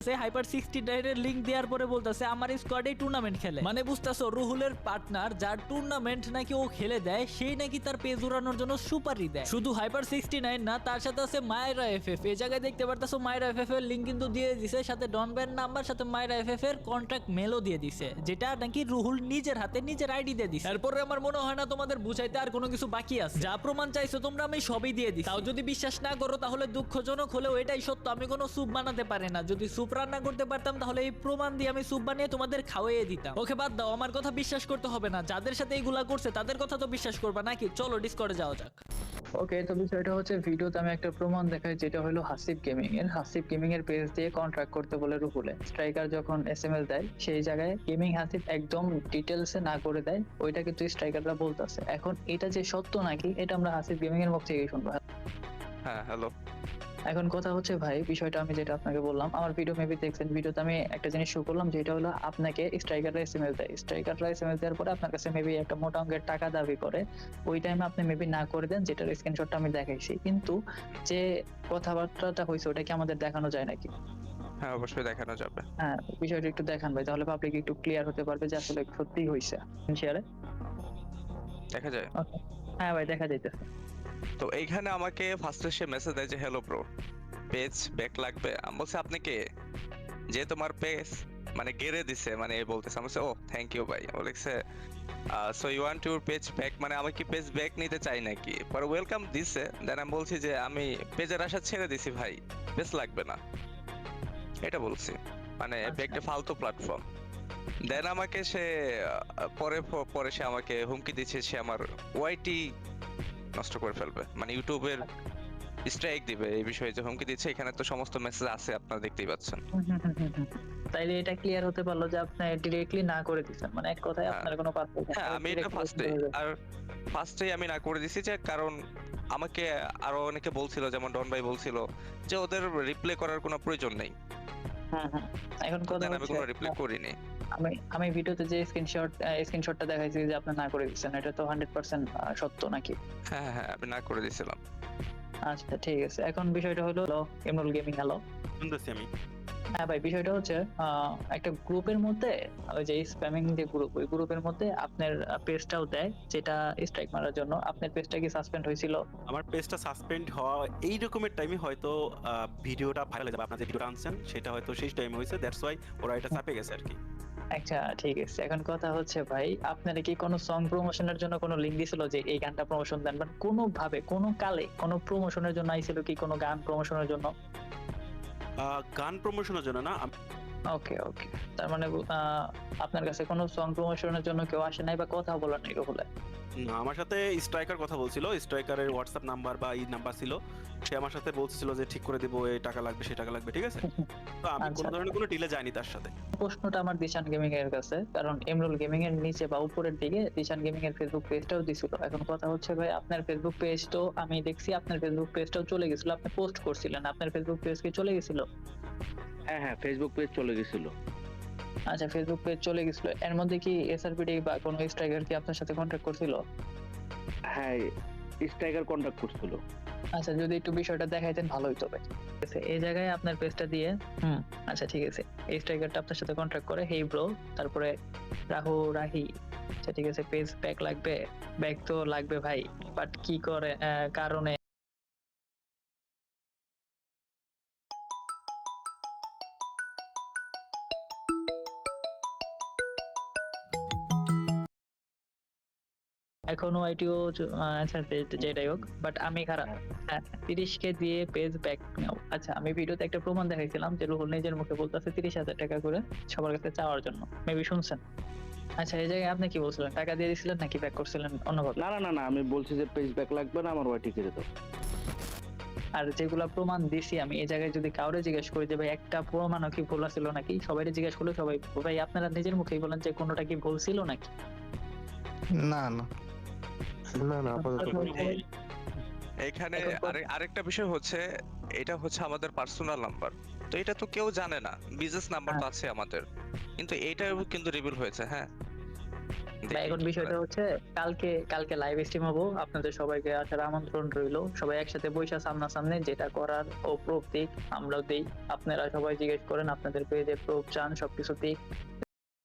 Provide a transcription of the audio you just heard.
সে hyper 69 এর link দেওয়ার পরে বলতেছে আমার স্কোয়াডে টুর্নামেন্ট খেলে, মানে বুঝতেছো রুহুলের পার্টনার যার টুর্নামেন্ট নাকি ও খেলে দেয় সেই নাকি তার পেজ উড়ানোর জন্য সুপারি দেয়। শুধু হাইপার 69 না, তার সাথে আছে মায়রা এফএফ। এই জায়গায় দেখতে পারতেছো মায়রা এফএফ এর লিংক কিন্তু দিয়ে দিছে, সাথে ডন ব্যান নাম্বার, সাথে মায়রা এফএফ এর কন্ট্যাক্ট মেলও দিয়ে দিছে, যেটা নাকি রুহুল নিজের হাতে নিজের আইডি দিয়ে দিছে। এরপরে আমার মনে হয় না তোমাদের বুঝাইতে আর কোনো কিছু বাকি আছে। যা প্রমাণ চাইছো তোমরা আমি সবই দিয়ে দিই। তাও যদি বিশ্বাস না করো তাহলে দুঃখজনক হলেও এটাই সত্য, আমি কোনো স্যুপ বানাতে পারি না। যদি স্যুপ রান্না করতে পারতাম তাহলে এই প্রমাণ দিয়ে আমি স্যুপ বানিয়ে তোমাদের খাওয়াইয়ে দিতাম। ওকে বাদ দাও, আমার কথা বিশ্বাস করতে হবে না, যাদের সাথে এইগুলা করছে তাদের কথা তো বিশ্বাস করবা নাকি? চলো ডিসকর্ডে যাওয়া যাক। ওকে, তো বিষয়টা হচ্ছে ভিডিওতে আমি একটা প্রমাণ দেখাই, যেটা হলো হাসিব গেমিং এর পেজ দিয়ে কন্ট্রাক্ট করতে বলে রুহুলে। স্ট্রাইকার যখন এসএমএস দেয় সেই জায়গায় গেমিং হাসিব একদম ডিটেলসে না করে দেয়, ওইটা কিন্তু স্ট্রাইকাররা বলতেছে। এখন এটা যে সত্য নাকি এটা আমরা হাসিব গেমিং এর মুখ থেকেই শুনবো। হ্যাঁ হ্যালো। এখন কথা হচ্ছে ভাই, বিষয়টা আমি যেটা আপনাকে বললাম, আমার ভিডিও মেবি দেখছেন, ভিডিওতে আমি একটা জিনিস শো করলাম, যেটা হলো আপনাকে স্ট্রাইকাররা এসএমএস দেয়, স্ট্রাইকাররা এসএমএস দেওয়ার পরে আপনার কাছে মেবি একটা মোটা অঙ্কের টাকা দাবি করে, ওই টাইমে আপনি মেবি না করে দেন, যেটার স্ক্রিনশটটা আমি দেখাইছি। কিন্তু যে কথাবার্তাটা হয়েছে ওটা কি আমাদের দেখানো যায় নাকি? হ্যাঁ অবশ্যই দেখানো যাবে। হ্যাঁ, বিষয়টা একটু দেখান ভাই, তাহলে পাবলিক একটু ক্লিয়ার হতে পারবে যে আসলে সত্যিই হয়েছে। শেয়ারে দেখা যায়। ওকে, হ্যাঁ ভাই দেখা যাইতেছে। তো এইখানে আমাকে ফার্স্টে সে মেসেজ দেয় যে হ্যালো ব্রো, পেজ ব্যাক লাগবে। আমি বলছি আপনি কে, যে তোমার পেজ মানে গেড়ে দিছে, মানে এই বলতেছে। আমি বলছি ও থ্যাংক ইউ ভাই। ও লিখছে so you want your page back, মানে আমি কি পেজ ব্যাক নিতে চাই নাকি? পরে ওয়েলকাম দিছে। দেন আমি বলছি যে আমি পেজের আশা ছেড়ে দিছি ভাই, পেজ লাগবে না, এটা বলছি। মানে একটা ফালতু প্ল্যাটফর্ম। দেন আমাকে সে পরে পরে সে আমাকে হুমকি দিচ্ছে, সে আমার ওয়াইটি নষ্ট করে ফেলবে, মানে ইউটিউবের স্ট্রাইক দিবে এই বিষয়ে যে হুমকি দিচ্ছে। এখানে তো সমস্ত মেসেজ আছে, আপনারা দেখতেই পাচ্ছেন। তাইলে এটা ক্লিয়ার হতে পারলো যে আপনি ডিরেক্টলি না করে দিচ্ছেন, মানে এক কথায় হ্যাঁ। আপনার কোনো পারপাস হ্যাঁ আমি এটা ফার্স্টেই আমি না করে দিছি, যে কারণ আমাকে আরো অনেকে বলছিল, যেমন ডন ভাই বলছিল যে ওদের রিপ্লাই করার কোনো প্রয়োজন নেই। এখন কথা আমি হচ্ছে কোনো রিপ্লাই করিনি। আমি আমি ভিডিওতে যে স্ক্রিনশটটা দেখাইছি যে আপনি না করে দিচ্ছেন, এটা তো 100% সত্য নাকি? হ্যাঁ হ্যাঁ আমি না করে দিছিলাম। আচ্ছা ঠিক আছে, এখন বিষয়টা হলো এমরুল গেমিং। হ্যালো, শুনতেছি আমি। হ্যাঁ ভাই, বিষয়টা হচ্ছে একটা গ্রুপের মধ্যে, ওই যে স্প্যামিং যে গ্রুপ, ওই গ্রুপের মধ্যে আপনার পেজটাও দেয়, যেটা স্ট্রাইক মারার জন্য। আপনার পেজটা কি সাসপেন্ড হয়েছিল? আমার পেজটা সাসপেন্ড হওয়া এই রকমের টাইমে হয়তো ভিডিওটা ভাইরাল হয়ে যাবে, আপনার যে ভিডিওটা আনছেন সেটা হয়তো সেই টাইমে হয়েছে, দ্যাটস ওয়াই ওরা এটা চাপে গেছে আর কি। আচ্ছা ঠিক আছে, এখন কথা হচ্ছে ভাই, আপনারা কি কোনো সং প্রমোশনের জন্য কোনো লিংক দিছিল যে এই গানটা প্রমোশন দেন, বা কোনো ভাবে কোনো কালে কোনো প্রমোশনের জন্য আইছিল কি, কোনো গান প্রমোশনের জন্য? গান প্রমোশনের জন্য না। ওকে ওকে, তার মানে আপনার কাছে কোনো সং প্রমোশনের জন্য কেউ আসে নাই বা কথা বলার নাই বলে? না, আমার সাথে স্ট্রাইকার কথা বলছিল, স্ট্রাইকারের হোয়াটসঅ্যাপ নাম্বার বা এই নাম্বার ছিল, সে আমার সাথে বলছিল যে ঠিক করে দিব, এই টাকা লাগবে সে টাকা লাগবে, ঠিক আছে। তো আমি কোনো ধরনের কোনো ডিলে যাইনি তার সাথে। প্রশ্নটা আমার দিশান গেমিং এর কাছে, কারণ এমরুল গেমিং এর নিচে বা উপরের দিকে দিশান গেমিং এর ফেসবুক পেজটাও দিছিল। এখন কথা হচ্ছে ভাই, আপনার ফেসবুক পেজ তো আমি দেখছি, আপনার ফেসবুক পেজটাও চলে গেছিল, আপনি পোস্ট করছিলেন, আপনার ফেসবুক পেজ কি চলে গেছিল? হ্যাঁ হ্যাঁ ফেসবুক পেজ চলে গেছিল। আচ্ছা, ফেসবুক পেজ চলে গেছিল, এর মধ্যে কি এসআরপিডি বা কোনো স্ট্রাইকার কি আপনার সাথে কন্ট্যাক্ট করছিল? হ্যাঁ স্ট্রাইকার কন্টাক্ট করছিল। আচ্ছা, যদি একটু বিষয়টা দেখাইতেন ভালো হইতো ভাই। ঠিক আছে, এই জায়গায় আপনার পেজটা দিয়ে আচ্ছা ঠিক আছে, এই স্ট্রাইকারটা আপনার সাথে কন্ট্যাক্ট করে, হেই ব্রো, তারপরে রাহি। আচ্ছা ঠিক আছে, পেজ ব্যাক লাগবে, ব্যাক তো লাগবে ভাই, বাট কি করে কারণে এখনো আইটিও। আচ্ছা যেটাই হোক, বাট আমি খারাপ। হ্যাঁ, 30K দিয়ে পেজ ব্যাক নাও। আচ্ছা, আমি ভিডিওতে একটা প্রমাণ দেখাইছিলাম যে রুহুল নিজের মুখে বলতেছে 30,000 টাকা করে সবার কাছে চাওয়ার জন্য, মেবি শুনছেন। আচ্ছা, এই জায়গায় আপনি কি বলছিলেন, টাকা দিয়ে দিছিলেন নাকি ব্যাক করছিলেন অন্যভাবে? না না না না, আমি বলছি যে পেজ ব্যাক লাগবে না, আমার ওয়াইটি করে দাও। আর যেগুলা প্রমাণ দিছি আমি, এই জায়গায় যদি কাউরে জিজ্ঞেস করি যে ভাই একটা প্রমাণও কি ভুল ছিল নাকি, সবাই জিজ্ঞেস করলে সবাই ভাই আপনারা নিজের মুখেই বলেন যে কোনোটা কি ভুল ছিল নাকি? না না না না আপাতত এখানে আরেকটা বিষয় হচ্ছে, এটা হচ্ছে আমাদের পার্সোনাল নাম্বার, তো এটা তো কেউ জানে না। বিজনেস নাম্বার তো আছে আমাদের, কিন্তু এইটাও কিন্তু রিভিল হয়েছে। হ্যাঁ, ভাই এখন কি বিষয়টা করা হচ্ছে কালকে লাইভ স্ট্রিম হবো, আপনাদের সবাইকে আসার আমন্ত্রণ রইলো, সবাই একসাথে বৈশা সামনাসামনি যেটা করার ও প্রুফ দিক, আমরাও দিই, আপনারা সবাই জিজ্ঞেস করেন আপনাদের পেজে প্রুফ চান সবকিছু দিক,